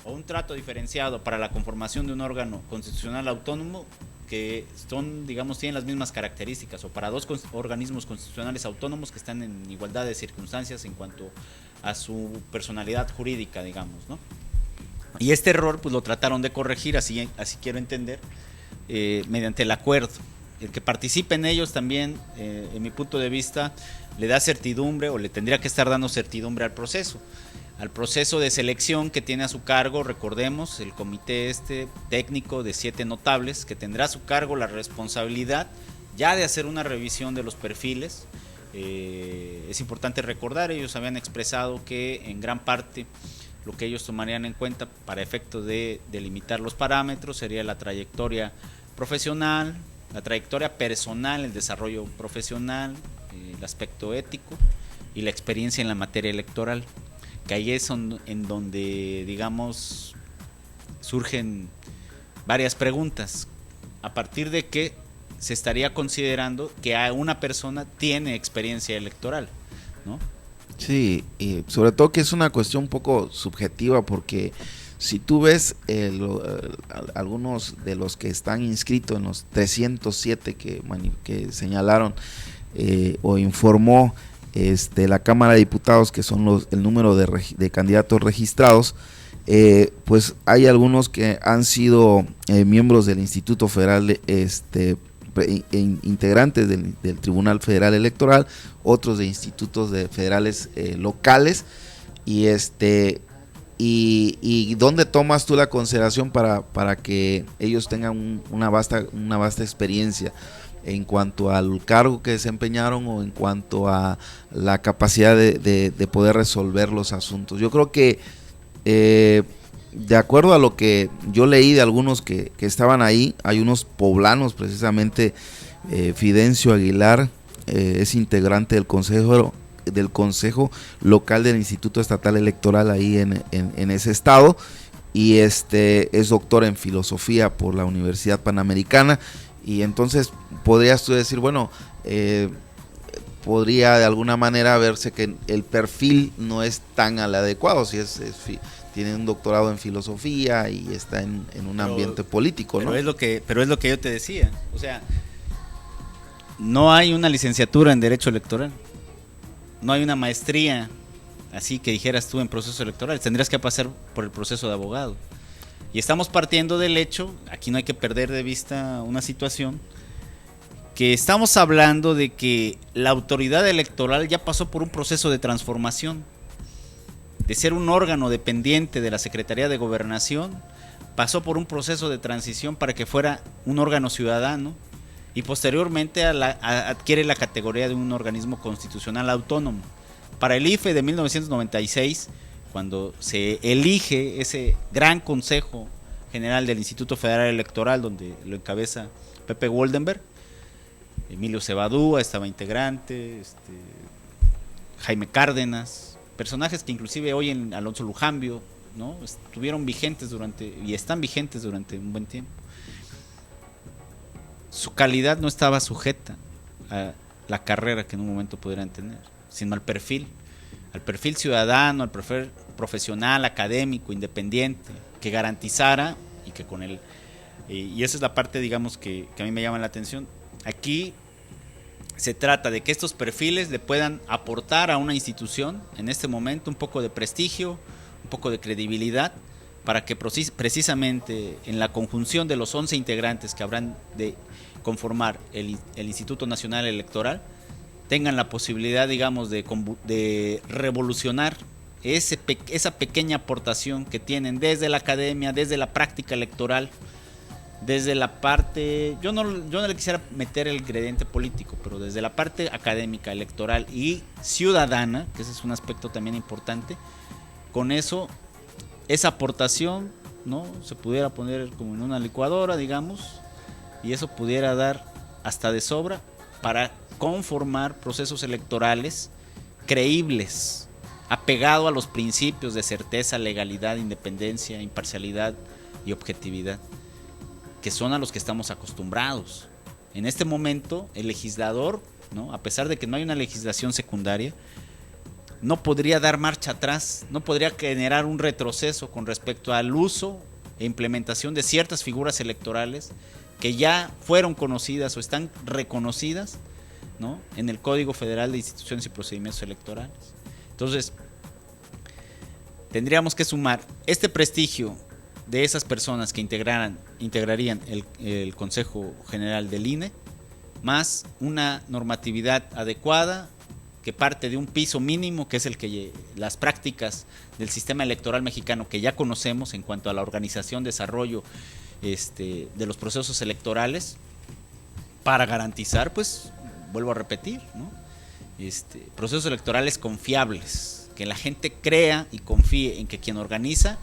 o un trato diferenciado para la conformación de un órgano constitucional autónomo que son, digamos, tienen las mismas características, o para dos organismos constitucionales autónomos que están en igualdad de circunstancias en cuanto a su personalidad jurídica, digamos, ¿no? Y este error pues lo trataron de corregir, así quiero entender, mediante el acuerdo. El que participe en ellos también, en mi punto de vista, le da certidumbre, o le tendría que estar dando certidumbre al proceso de selección que tiene a su cargo, recordemos, el comité técnico de 7 notables, que tendrá a su cargo la responsabilidad ya de hacer una revisión de los perfiles. Es importante recordar, ellos habían expresado que en gran parte lo que ellos tomarían en cuenta para efecto de delimitar los parámetros sería la trayectoria profesional, la trayectoria personal, el desarrollo profesional, el aspecto ético y la experiencia en la materia electoral, que ahí es en donde, digamos, surgen varias preguntas, a partir de que se estaría considerando que una persona tiene experiencia electoral, ¿no? Sí, y sobre todo que es una cuestión un poco subjetiva, porque si tú ves algunos de los que están inscritos en los 307 que señalaron o informó la Cámara de Diputados, que son el número de candidatos registrados, pues hay algunos que han sido miembros del Instituto Federal, integrantes del Tribunal Federal Electoral, otros de institutos federales locales, y ¿dónde tomas tú la consideración para que ellos tengan una vasta experiencia en cuanto al cargo que desempeñaron o en cuanto a la capacidad de poder resolver los asuntos? Yo creo que de acuerdo a lo que yo leí de algunos que estaban ahí, hay unos poblanos, precisamente Fidencio Aguilar es integrante del consejo local del Instituto Estatal Electoral ahí en ese estado, y es doctor en filosofía por la Universidad Panamericana, y entonces podrías tú decir, bueno, podría de alguna manera verse que el perfil no es tan al adecuado, si tiene un doctorado en filosofía y está en un ambiente político, ¿no? Pero es lo que yo te decía, o sea, no hay una licenciatura en Derecho Electoral, no hay una maestría, así que dijeras tú, en procesos electorales, tendrías que pasar por el proceso de abogado. Y estamos partiendo del hecho, aquí no hay que perder de vista una situación, que estamos hablando de que la autoridad electoral ya pasó por un proceso de transformación, de ser un órgano dependiente de la Secretaría de Gobernación, pasó por un proceso de transición para que fuera un órgano ciudadano y posteriormente adquiere la categoría de un organismo constitucional autónomo. Para el IFE de 1996, cuando se elige ese gran Consejo General del Instituto Federal Electoral, donde lo encabeza Pepe Woldenberg, Emilio Cebadúa estaba integrante, Jaime Cárdenas, personajes que inclusive hoy en Alonso Lujambio, ¿no?, estuvieron vigentes y están vigentes durante un buen tiempo. Su calidad no estaba sujeta a la carrera que en un momento pudieran tener, sino al perfil ciudadano, al perfil profesional, académico, independiente, que garantizara y que con él, y esa es la parte, digamos, que a mí me llama la atención. Aquí se trata de que estos perfiles le puedan aportar a una institución en este momento un poco de prestigio, un poco de credibilidad, para que precisamente en la conjunción de los 11 integrantes que habrán de conformar el Instituto Nacional Electoral tengan la posibilidad, digamos, de revolucionar esa pequeña aportación que tienen desde la academia, desde la práctica electoral, desde la parte, yo no le quisiera meter el ingrediente político, pero desde la parte académica, electoral y ciudadana, que ese es un aspecto también importante. Con eso, esa aportación, ¿no?, se pudiera poner como en una licuadora, digamos, y eso pudiera dar hasta de sobra para conformar procesos electorales creíbles, apegado a los principios de certeza, legalidad, independencia, imparcialidad y objetividad, que son a los que estamos acostumbrados. En este momento, el legislador, ¿no?, a pesar de que no hay una legislación secundaria, no podría dar marcha atrás, no podría generar un retroceso con respecto al uso e implementación de ciertas figuras electorales que ya fueron conocidas o están reconocidas, ¿no?, en el Código Federal de Instituciones y Procedimientos Electorales. Entonces, tendríamos que sumar este prestigio de esas personas que integrarían el Consejo General del INE, más una normatividad adecuada que parte de un piso mínimo, que es las prácticas del sistema electoral mexicano que ya conocemos en cuanto a la organización, desarrollo de los procesos electorales, para garantizar, pues, vuelvo a repetir, ¿no?, procesos electorales confiables, que la gente crea y confíe en que quien organiza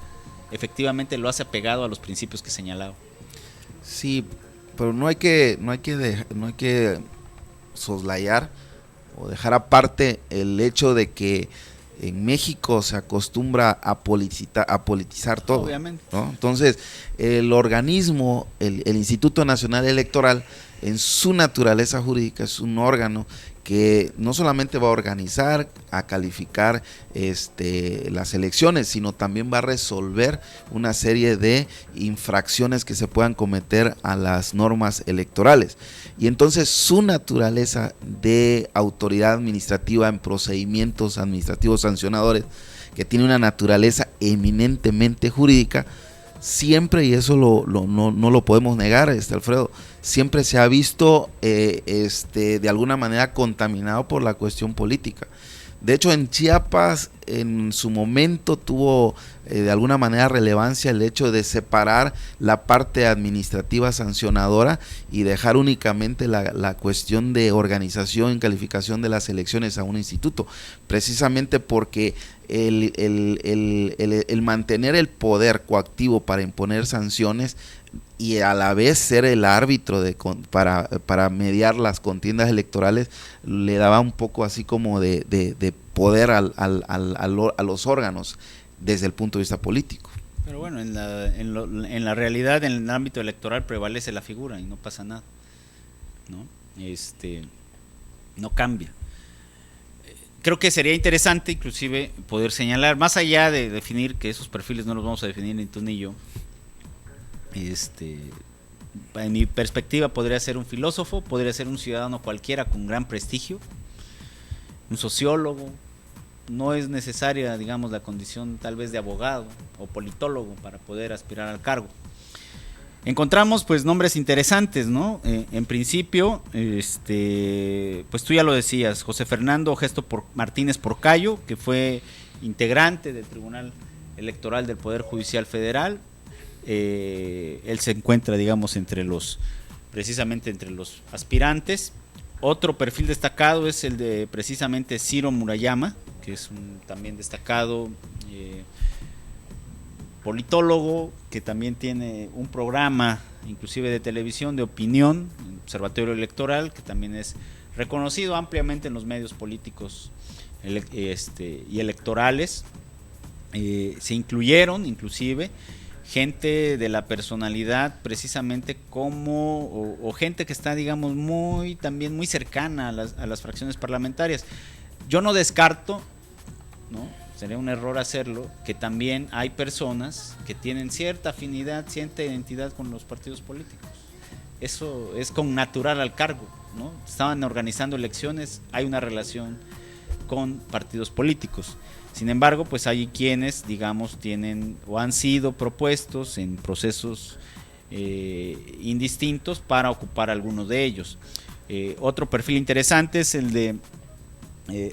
efectivamente lo hace apegado a los principios que señalaba. Sí, pero no hay que soslayar o dejar aparte el hecho de que en México se acostumbra a politizar todo. Obviamente, ¿no? Entonces, el organismo, el Instituto Nacional Electoral, en su naturaleza jurídica, es un órgano que no solamente va a organizar, a calificar las elecciones, sino también va a resolver una serie de infracciones que se puedan cometer a las normas electorales. Y entonces su naturaleza de autoridad administrativa en procedimientos administrativos sancionadores, que tiene una naturaleza eminentemente jurídica, siempre, y eso no lo podemos negar, Alfredo, siempre se ha visto de alguna manera contaminado por la cuestión política. De hecho, en Chiapas en su momento tuvo de alguna manera relevancia el hecho de separar la parte administrativa sancionadora y dejar únicamente la cuestión de organización y calificación de las elecciones a un instituto, precisamente porque el mantener el poder coactivo para imponer sanciones y a la vez ser el árbitro para mediar las contiendas electorales le daba un poco así como de poder a los órganos desde el punto de vista político. Pero bueno, en la realidad, en el ámbito electoral prevalece la figura y no pasa nada, ¿no? No cambia. creo que sería interesante inclusive poder señalar, más allá de definir que esos perfiles no los vamos a definir ni tú ni yo, en mi perspectiva podría ser un filósofo, podría ser un ciudadano cualquiera con gran prestigio, un sociólogo. No es necesaria, digamos, la condición tal vez de abogado o politólogo para poder aspirar al cargo. Encontramos pues nombres interesantes, ¿no? En principio, pues tú ya lo decías, José Fernando Gesto Martínez Porcayo, que fue integrante del Tribunal Electoral del Poder Judicial Federal. Él se encuentra, digamos, precisamente entre los aspirantes. Otro perfil destacado es el de precisamente Ciro Murayama, que es un también destacado politólogo, que también tiene un programa inclusive de televisión de opinión, Observatorio Electoral, que también es reconocido ampliamente en los medios políticos y electorales. Se incluyeron inclusive gente de la personalidad precisamente o gente que está, digamos, también muy cercana a las fracciones parlamentarias. Yo no descarto, ¿no? Sería un error hacerlo, que también hay personas que tienen cierta afinidad, cierta identidad con los partidos políticos. Eso es connatural al cargo, ¿no? Estaban organizando elecciones, hay una relación con partidos políticos. Sin embargo, pues hay quienes, digamos, tienen o han sido propuestos en procesos indistintos para ocupar algunos de ellos. Otro perfil interesante es el de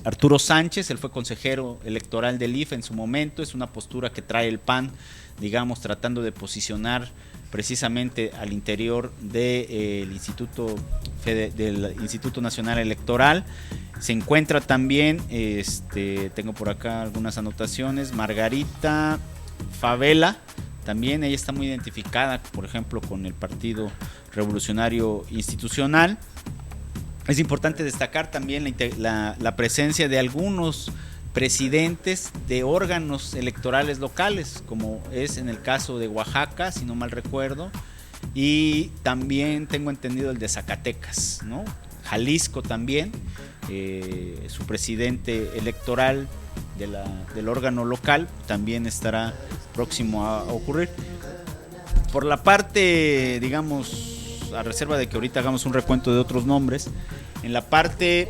Arturo Sánchez. Él fue consejero electoral del IFE en su momento. Es una postura que trae el PAN, digamos, tratando de posicionar precisamente al interior del Instituto Nacional Electoral. Se encuentra también, tengo por acá algunas anotaciones, Margarita Favela. También ella está muy identificada, por ejemplo, con el Partido Revolucionario Institucional. Es importante destacar también la presencia de algunos presidentes de órganos electorales locales, como es en el caso de Oaxaca, si no mal recuerdo, y también tengo entendido el de Zacatecas, ¿no? Jalisco también, su presidente electoral del órgano local también estará próximo a ocurrir. Por la parte, digamos, a reserva de que ahorita hagamos un recuento de otros nombres, en la parte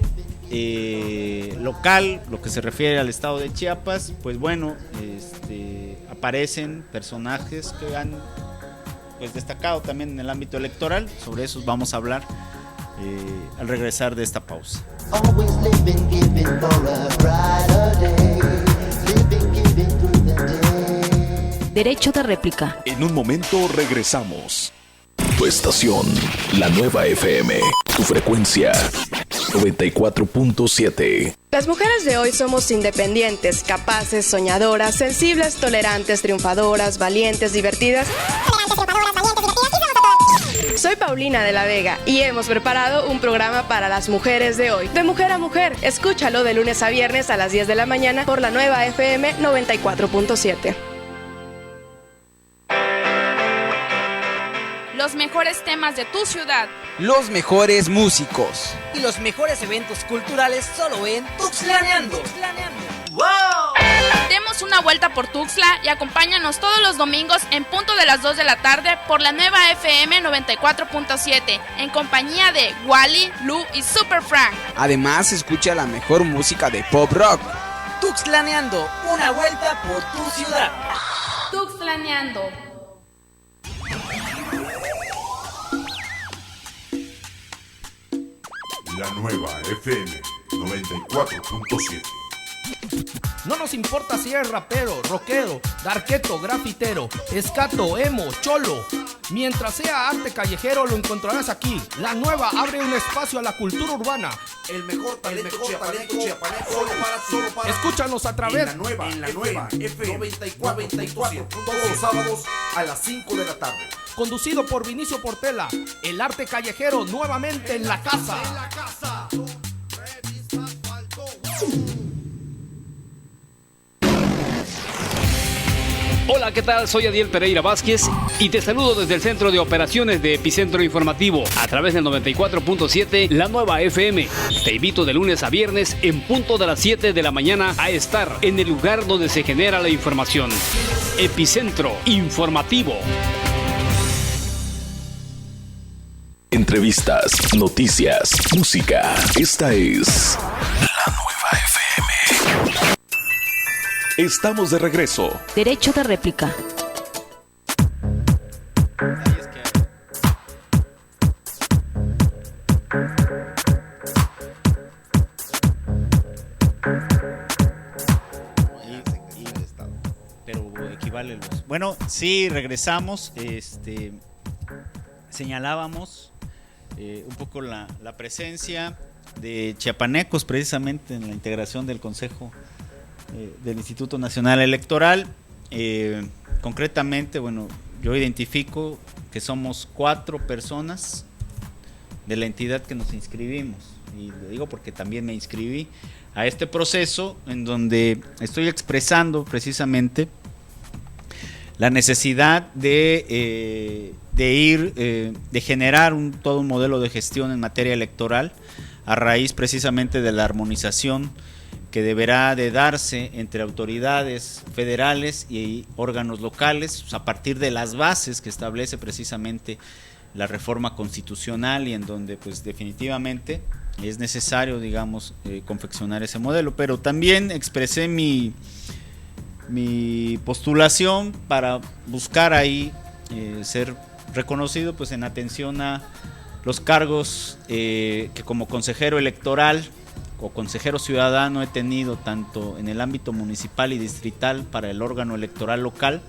local, lo que se refiere al estado de Chiapas, pues bueno, aparecen personajes que han pues destacado también en el ámbito electoral. Sobre esos vamos a hablar al regresar de esta pausa. Derecho de réplica. En un momento regresamos. Tu estación, la nueva FM, tu frecuencia 94.7. Las mujeres de hoy somos independientes, capaces, soñadoras, sensibles, tolerantes, triunfadoras, valientes, divertidas. Soy Paulina de la Vega y hemos preparado un programa para las mujeres de hoy. De mujer a mujer, escúchalo de lunes a viernes a las 10 de la mañana por la nueva FM 94.7. Los mejores temas de tu ciudad. Los mejores músicos. Y los mejores eventos culturales solo en Tuxtlaneando. ¡Wow! Demos una vuelta por Tuxtla y acompáñanos todos los domingos en punto de las 2 de la tarde por la nueva FM 94.7 en compañía de Wally, Lu y Super Frank. Además, escucha la mejor música de pop rock. Tuxtlaneando, una vuelta por tu ciudad. Tuxtlaneando. La nueva FM 94.7. No nos importa si eres rapero, rockero, darketo, grafitero, escato, emo, cholo. Mientras sea arte callejero lo encontrarás aquí. La nueva abre un espacio a la cultura urbana. El mejor talento chiapaneco solo para Escúchanos a través en la nueva FM 94.7 todos los sábados a las 5 de la tarde. Conducido por Vinicio Portela. El arte callejero nuevamente en la casa. Hola, ¿qué tal? Soy Adiel Pereira Vázquez y te saludo desde el Centro de Operaciones de Epicentro Informativo a través del 94.7, la nueva FM. Te invito de lunes a viernes en punto de las 7 de la mañana a estar en el lugar donde se genera la información. Epicentro Informativo. Entrevistas, noticias, música. Esta es la nueva FM. Estamos de regreso. Derecho de réplica. Pero equivale los. Bueno, sí, regresamos. Señalábamos un poco la presencia de chiapanecos precisamente en la integración del Consejo del Instituto Nacional Electoral. Concretamente, bueno, yo identifico que somos 4 personas de la entidad que nos inscribimos, y lo digo porque también me inscribí a este proceso en donde estoy expresando precisamente la necesidad de generar todo un modelo de gestión en materia electoral a raíz precisamente de la armonización que deberá de darse entre autoridades federales y órganos locales a partir de las bases que establece precisamente la reforma constitucional, y en donde pues definitivamente es necesario, digamos, confeccionar ese modelo. Pero también expresé mi postulación para buscar ahí ser reconocido pues en atención a los cargos que como consejero electoral o consejero ciudadano he tenido tanto en el ámbito municipal y distrital para el órgano electoral local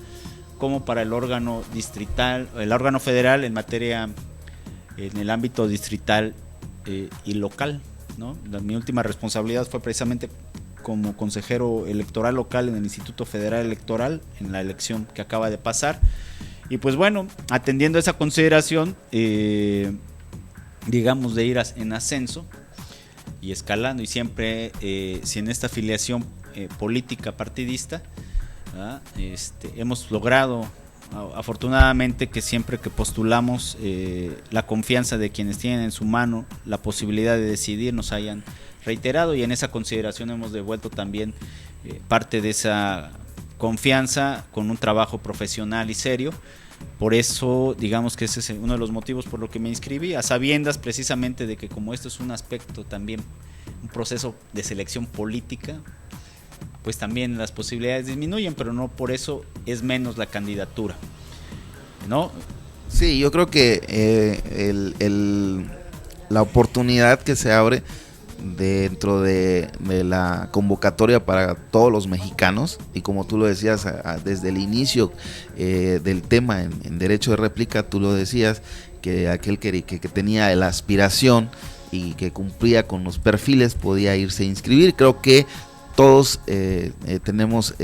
como para el órgano distrital, el órgano federal en materia en el ámbito distrital y local, ¿no? Mi última responsabilidad fue precisamente como consejero electoral local en el Instituto Federal Electoral en la elección que acaba de pasar. Y pues bueno, atendiendo a esa consideración, digamos, de ir en ascenso y escalando, y siempre sin esta afiliación política partidista, hemos logrado afortunadamente que siempre que postulamos la confianza de quienes tienen en su mano la posibilidad de decidir nos hayan reiterado, y en esa consideración hemos devuelto también parte de esa confianza con un trabajo profesional y serio. Por eso, digamos que ese es uno de los motivos por lo que me inscribí, a sabiendas precisamente de que como esto es un aspecto también, un proceso de selección política, pues también las posibilidades disminuyen, pero no por eso es menos la candidatura, ¿no? Sí, yo creo que la oportunidad que se abre dentro de la convocatoria para todos los mexicanos, y como tú lo decías desde el inicio del tema en derecho de réplica, tú lo decías, que aquel que tenía la aspiración y que cumplía con los perfiles podía irse a inscribir. Creo que todos tenemos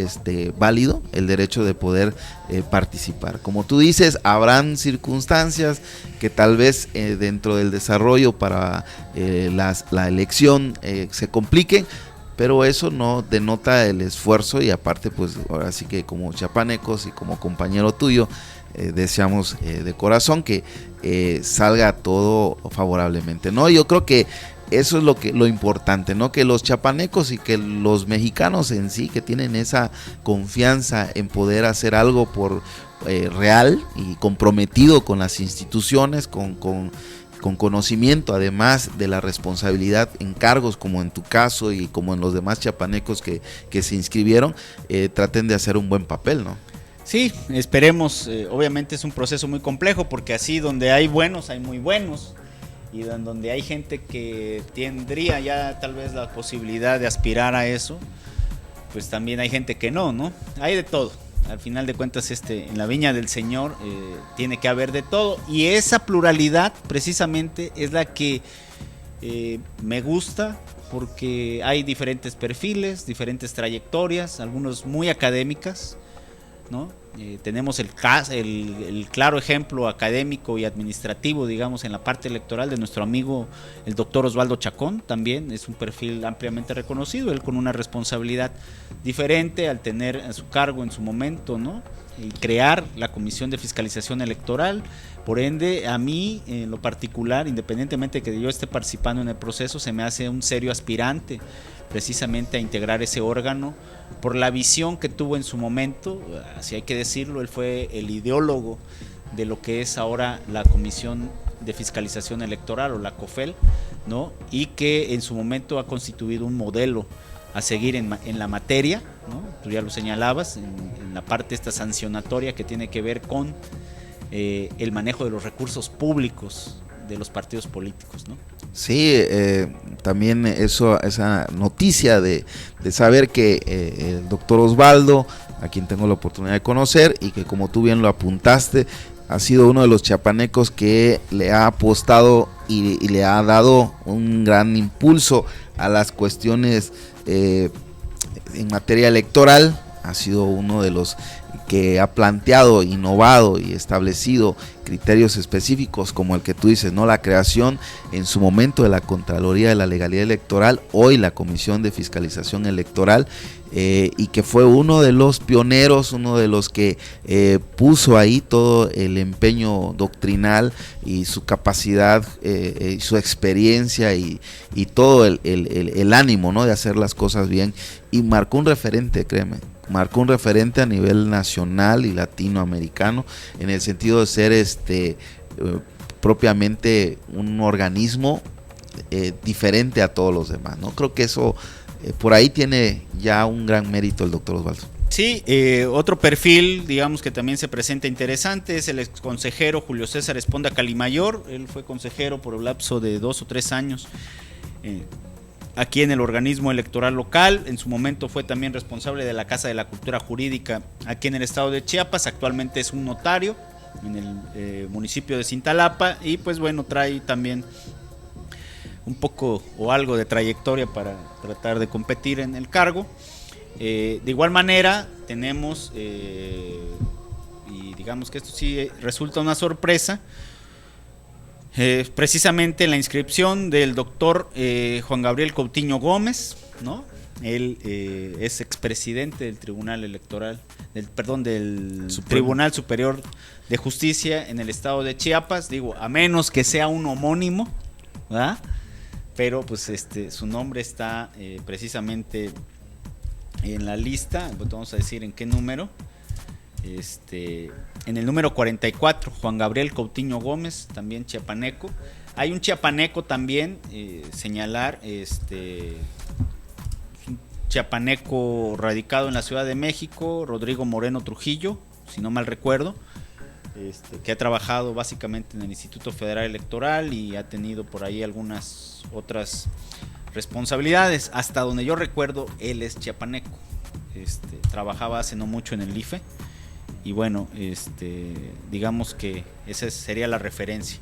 válido el derecho de poder participar. Como tú dices, habrán circunstancias que tal vez dentro del desarrollo para la elección se compliquen, pero eso no denota el esfuerzo, y aparte pues ahora sí que como chiapanecos y como compañero tuyo deseamos de corazón que salga todo favorablemente, ¿no? Yo creo que eso es lo importante, ¿no? Que los chiapanecos y que los mexicanos en sí, que tienen esa confianza en poder hacer algo por real y comprometido con las instituciones, con conocimiento además de la responsabilidad en cargos como en tu caso y como en los demás chiapanecos que se inscribieron, traten de hacer un buen papel, ¿no? Sí, esperemos. Obviamente es un proceso muy complejo, porque así donde hay buenos hay muy buenos, y donde hay gente que tendría ya tal vez la posibilidad de aspirar a eso, pues también hay gente que no, hay de todo. Al final de cuentas, en la viña del Señor tiene que haber de todo, y esa pluralidad precisamente es la que me gusta, porque hay diferentes perfiles, diferentes trayectorias, algunos muy académicas, ¿no? Tenemos el claro ejemplo académico y administrativo, digamos, en la parte electoral de nuestro amigo el doctor Osvaldo Chacón. También es un perfil ampliamente reconocido, él con una responsabilidad diferente al tener a su cargo en su momento, ¿no? y crear la Comisión de Fiscalización Electoral. Por ende, a mí, en lo particular, independientemente de que yo esté participando en el proceso, se me hace un serio aspirante precisamente a integrar ese órgano por la visión que tuvo en su momento. Así hay que decirlo, él fue el ideólogo de lo que es ahora la Comisión de Fiscalización Electoral, o la COFEL, ¿no? Y que en su momento ha constituido un modelo a seguir en la materia, ¿no? Tú ya lo señalabas, en la parte esta sancionatoria que tiene que ver con el manejo de los recursos públicos de los partidos políticos, ¿no? Sí, también esa noticia de saber que el doctor Osvaldo, a quien tengo la oportunidad de conocer y que, como tú bien lo apuntaste, ha sido uno de los chiapanecos que le ha apostado y le ha dado un gran impulso a las cuestiones en materia electoral. Ha sido uno de los que ha planteado, innovado y establecido criterios específicos como el que tú dices, ¿no? La creación en su momento de la Contraloría de la Legalidad Electoral, hoy la Comisión de Fiscalización Electoral, y que fue uno de los pioneros, uno de los que puso ahí todo el empeño doctrinal y su capacidad, y su experiencia y todo el ánimo, ¿no? De hacer las cosas bien, y marcó un referente, créeme. Marcó un referente a nivel nacional y latinoamericano en el sentido de ser propiamente un organismo diferente a todos los demás, ¿no? Creo que eso por ahí tiene ya un gran mérito el doctor Osvaldo. Sí, otro perfil, digamos, que también se presenta interesante es el ex consejero Julio César Esponda Calimayor. Él fue consejero por el lapso de 2 o 3 años aquí en el organismo electoral local. En su momento fue también responsable de la Casa de la Cultura Jurídica aquí en el estado de Chiapas. Actualmente es un notario en el municipio de Cintalapa, y pues bueno, trae también un poco o algo de trayectoria para tratar de competir en el cargo. De igual manera tenemos, y digamos que esto sí resulta una sorpresa, precisamente la inscripción del doctor Juan Gabriel Coutinho Gómez, ¿no? Él es expresidente del Tribunal Electoral, del Tribunal Superior de Justicia en el estado de Chiapas. Digo, a menos que sea un homónimo, ¿verdad? Pero pues su nombre está precisamente en la lista. Pues vamos a decir en qué número. En el número 44, Juan Gabriel Coutinho Gómez, también chiapaneco. Hay un chiapaneco también, señalar, un chiapaneco radicado en la Ciudad de México, Rodrigo Moreno Trujillo, si no mal recuerdo, que ha trabajado básicamente en el Instituto Federal Electoral y ha tenido por ahí algunas otras responsabilidades. Hasta donde yo recuerdo, él es chiapaneco. Trabajaba hace no mucho en el IFE. Y bueno, digamos que esa sería la referencia.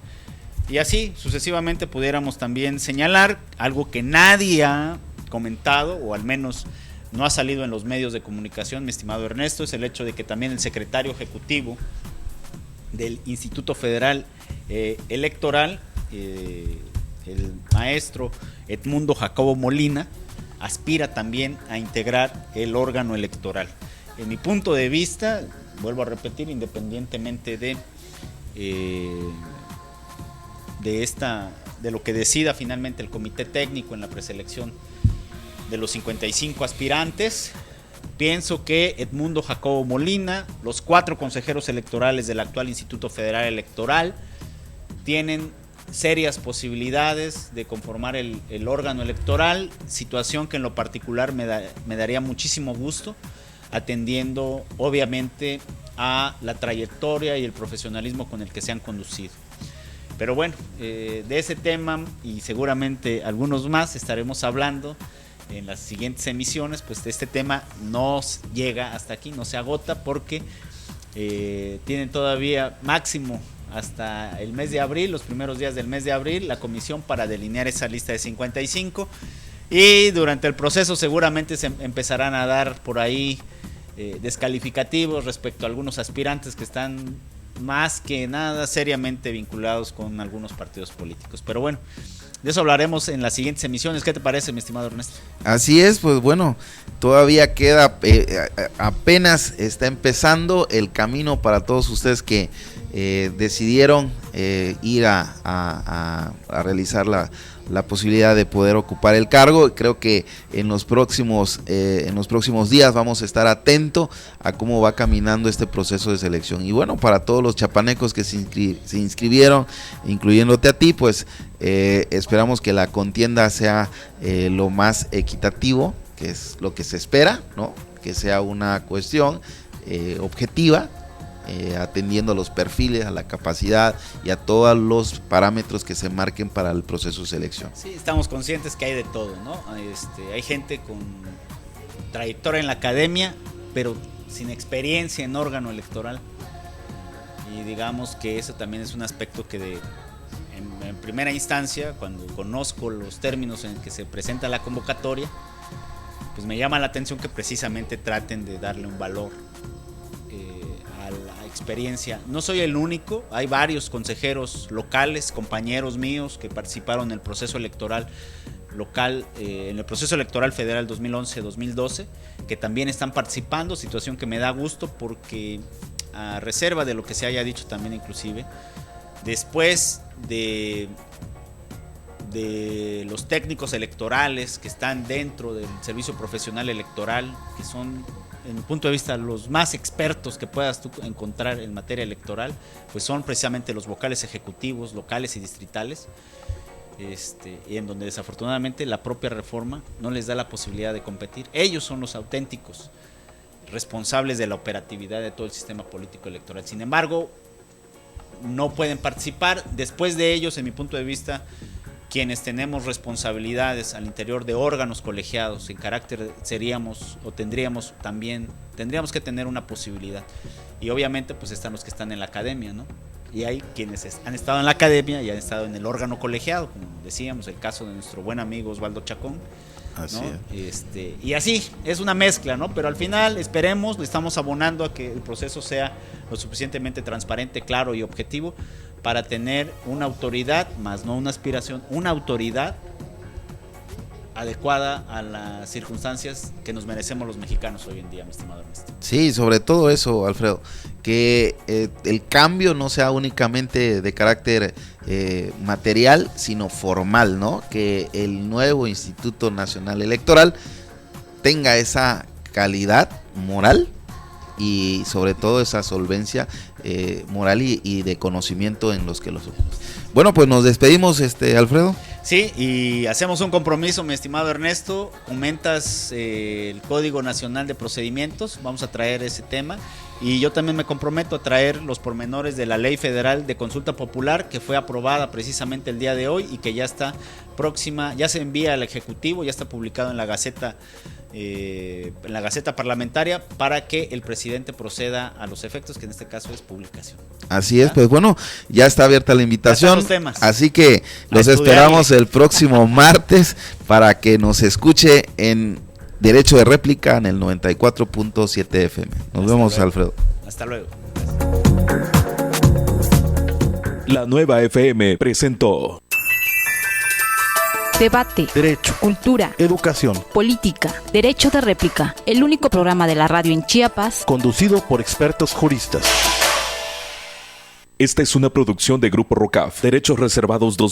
Y así sucesivamente pudiéramos también señalar algo que nadie ha comentado, o al menos no ha salido en los medios de comunicación, mi estimado Ernesto, es el hecho de que también el secretario ejecutivo del Instituto Federal Electoral, el maestro Edmundo Jacobo Molina, aspira también a integrar el órgano electoral. En mi punto de vista, vuelvo a repetir, independientemente de lo que decida finalmente el comité técnico en la preselección de los 55 aspirantes, pienso que Edmundo Jacobo Molina, los 4 consejeros electorales del actual Instituto Federal Electoral, tienen serias posibilidades de conformar el órgano electoral, situación que en lo particular me daría muchísimo gusto, atendiendo obviamente a la trayectoria y el profesionalismo con el que se han conducido. Pero bueno, de ese tema y seguramente algunos más estaremos hablando en las siguientes emisiones. Pues este tema no llega hasta aquí, no se agota, porque tienen todavía máximo hasta el mes de abril, los primeros días del mes de abril, la comisión para delinear esa lista de 55, y durante el proceso seguramente se empezarán a dar por ahí descalificativos respecto a algunos aspirantes que están más que nada seriamente vinculados con algunos partidos políticos. Pero bueno, de eso hablaremos en las siguientes emisiones. ¿Qué te parece, mi estimado Ernesto? Así es, pues bueno, todavía queda, apenas está empezando el camino para todos ustedes que decidieron ir a realizar la posibilidad de poder ocupar el cargo. Creo que en los próximos días vamos a estar atentos a cómo va caminando este proceso de selección. Y bueno, para todos los chapanecos que se inscribieron, incluyéndote a ti, pues esperamos que la contienda sea lo más equitativo, que es lo que se espera, ¿no? Que sea una cuestión objetiva, atendiendo a los perfiles, a la capacidad y a todos los parámetros que se marquen para el proceso de selección. Sí, estamos conscientes que hay de todo, ¿no? Hay gente con trayectoria en la academia, pero sin experiencia en órgano electoral. Y digamos que eso también es un aspecto que en primera instancia, cuando conozco los términos en que se presenta la convocatoria, pues me llama la atención que precisamente traten de darle un valor a la experiencia. No soy el único, hay varios consejeros locales, compañeros míos que participaron en el proceso electoral local, en el proceso electoral federal 2011-2012, que también están participando, situación que me da gusto porque, a reserva de lo que se haya dicho también inclusive, después de los técnicos electorales que están dentro del servicio profesional electoral, que son, en mi punto de vista, los más expertos que puedas tú encontrar en materia electoral, pues son precisamente los vocales ejecutivos, locales y distritales, y en donde desafortunadamente la propia reforma no les da la posibilidad de competir. Ellos son los auténticos responsables de la operatividad de todo el sistema político electoral. Sin embargo, no pueden participar. Después de ellos, en mi punto de vista, quienes tenemos responsabilidades al interior de órganos colegiados en carácter tendríamos que tener una posibilidad. Y obviamente pues están los que están en la academia, ¿no? Y hay quienes han estado en la academia y han estado en el órgano colegiado, como decíamos, el caso de nuestro buen amigo Osvaldo Chacón, ¿no? Así es. Y así, es una mezcla, ¿no? Pero al final esperemos, le estamos abonando a que el proceso sea lo suficientemente transparente, claro y objetivo para tener una autoridad, más no una aspiración, una autoridad adecuada a las circunstancias que nos merecemos los mexicanos hoy en día, mi estimado Ernesto. Sí, sobre todo eso, Alfredo, que el cambio no sea únicamente de carácter material, sino formal, ¿no? Que el nuevo Instituto Nacional Electoral tenga esa calidad moral y sobre todo esa solvencia moral y de conocimiento en los que los ocupan. Bueno, pues nos despedimos, Alfredo. Sí, y hacemos un compromiso, mi estimado Ernesto. Comentas el Código Nacional de Procedimientos, vamos a traer ese tema. Y yo también me comprometo a traer los pormenores de la Ley Federal de Consulta Popular, que fue aprobada precisamente el día de hoy y que ya está próxima, ya se envía al Ejecutivo, ya está publicado en la Gaceta Parlamentaria, para que el presidente proceda a los efectos, que en este caso es publicación. Así es, pues bueno, ya está abierta la invitación, los temas. Así que los esperamos el próximo martes para que nos escuche en Derecho de Réplica en el 94.7 FM. Nos vemos, Alfredo. Hasta luego. La Nueva FM presentó Debate, derecho, cultura, educación, política, Derecho de Réplica, el único programa de la radio en Chiapas, conducido por expertos juristas. Esta es una producción de Grupo ROCAF, Derechos Reservados 2000.